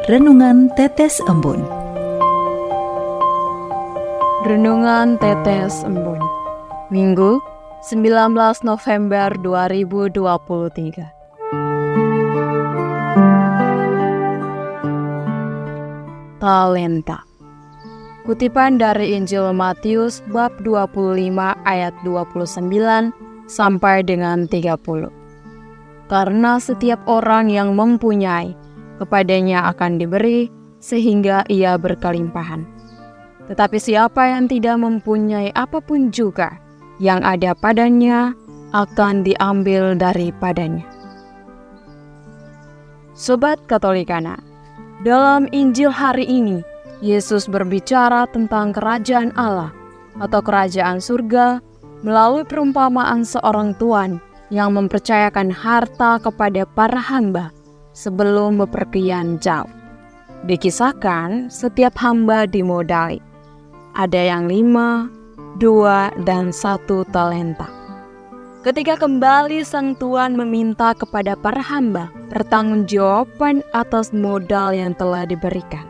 Renungan Tetes Embun. Renungan Tetes Embun, Minggu 19 November 2023. Talenta. Kutipan dari Injil Matius bab 25 ayat 29 sampai dengan 30. Karena setiap orang yang mempunyai, kepadanya akan diberi sehingga ia berkelimpahan. Tetapi siapa yang tidak mempunyai apapun juga, yang ada padanya akan diambil daripadanya. Sobat Katolikana, dalam Injil hari ini, Yesus berbicara tentang kerajaan Allah atau kerajaan surga melalui perumpamaan seorang tuan yang mempercayakan harta kepada para hamba sebelum bepergian jauh. Dikisahkan setiap hamba dimodali. Ada yang 5, 2, dan 1 talenta. Ketika kembali sang tuan meminta kepada para hamba pertanggungjawaban atas modal yang telah diberikan.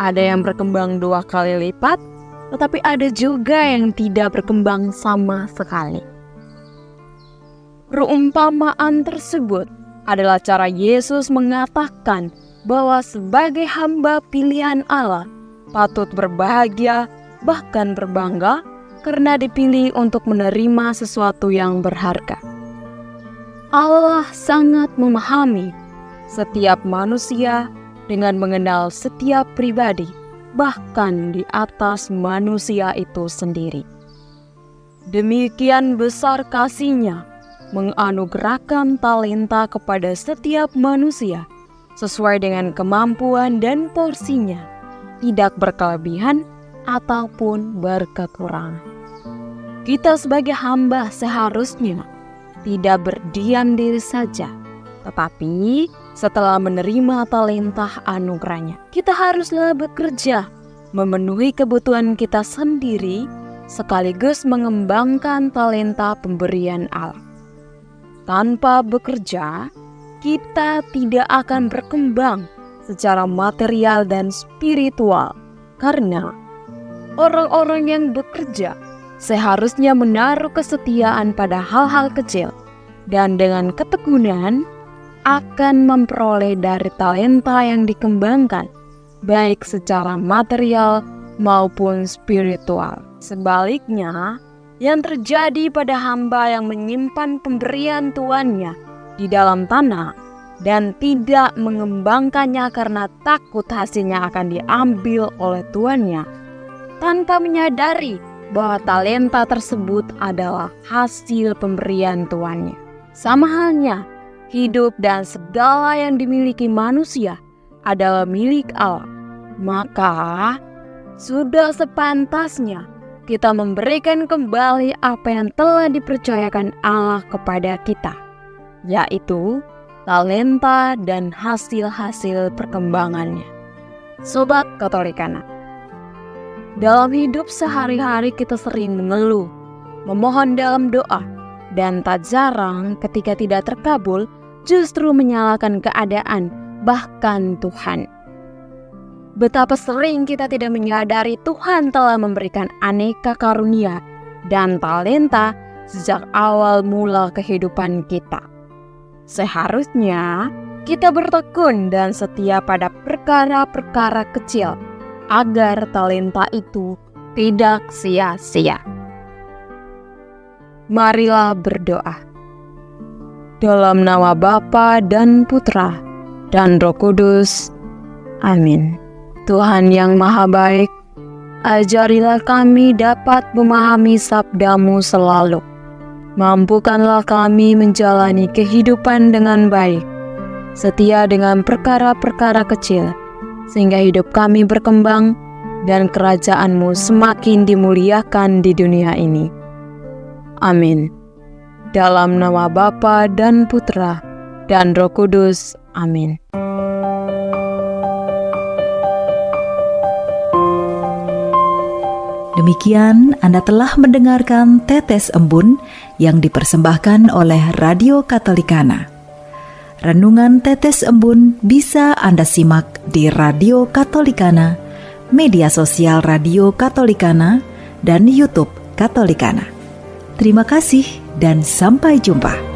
Ada yang berkembang 2 kali lipat, tetapi ada juga yang tidak berkembang sama sekali. Perumpamaan tersebut adalah cara Yesus mengatakan bahwa sebagai hamba pilihan Allah patut berbahagia, bahkan berbangga karena dipilih untuk menerima sesuatu yang berharga. Allah sangat memahami setiap manusia dengan mengenal setiap pribadi, bahkan di atas manusia itu sendiri. Demikian besar kasih-Nya menganugerahkan talenta kepada setiap manusia sesuai dengan kemampuan dan porsinya, tidak berkelebihan ataupun berkekurangan. Kita sebagai hamba seharusnya tidak berdiam diri saja, tetapi setelah menerima talenta anugerahnya, kita haruslah bekerja, memenuhi kebutuhan kita sendiri, sekaligus mengembangkan talenta pemberian Allah. Tanpa bekerja, kita tidak akan berkembang secara material dan spiritual, karena orang-orang yang bekerja seharusnya menaruh kesetiaan pada hal-hal kecil dan dengan ketekunan akan memperoleh dari talenta yang dikembangkan, baik secara material maupun spiritual. Sebaliknya, yang terjadi pada hamba yang menyimpan pemberian tuannya di dalam tanah dan tidak mengembangkannya karena takut hasilnya akan diambil oleh tuannya, tanpa menyadari bahwa talenta tersebut adalah hasil pemberian tuannya. Sama halnya, hidup dan segala yang dimiliki manusia adalah milik Allah. Maka, sudah sepantasnya kita memberikan kembali apa yang telah dipercayakan Allah kepada kita, yaitu talenta dan hasil-hasil perkembangannya. Sobat Katolikana, dalam hidup sehari-hari kita sering mengeluh, memohon dalam doa, dan tak jarang ketika tidak terkabul justru menyalahkan keadaan, bahkan Tuhan. Betapa sering kita tidak menyadari Tuhan telah memberikan aneka karunia dan talenta sejak awal mula kehidupan kita. Seharusnya kita bertekun dan setia pada perkara-perkara kecil agar talenta itu tidak sia-sia. Marilah berdoa. Dalam nama Bapa dan Putra dan Roh Kudus. Amin. Tuhan yang Maha Baik, ajarilah kami dapat memahami sabda-Mu selalu. Mampukanlah kami menjalani kehidupan dengan baik, setia dengan perkara-perkara kecil, sehingga hidup kami berkembang dan kerajaan-Mu semakin dimuliakan di dunia ini. Amin. Dalam nama Bapa dan Putra dan Roh Kudus. Amin. Demikian Anda telah mendengarkan Tetes Embun yang dipersembahkan oleh Radio Katolikana. Renungan Tetes Embun bisa Anda simak di Radio Katolikana, media sosial Radio Katolikana, dan YouTube Katolikana. Terima kasih dan sampai jumpa.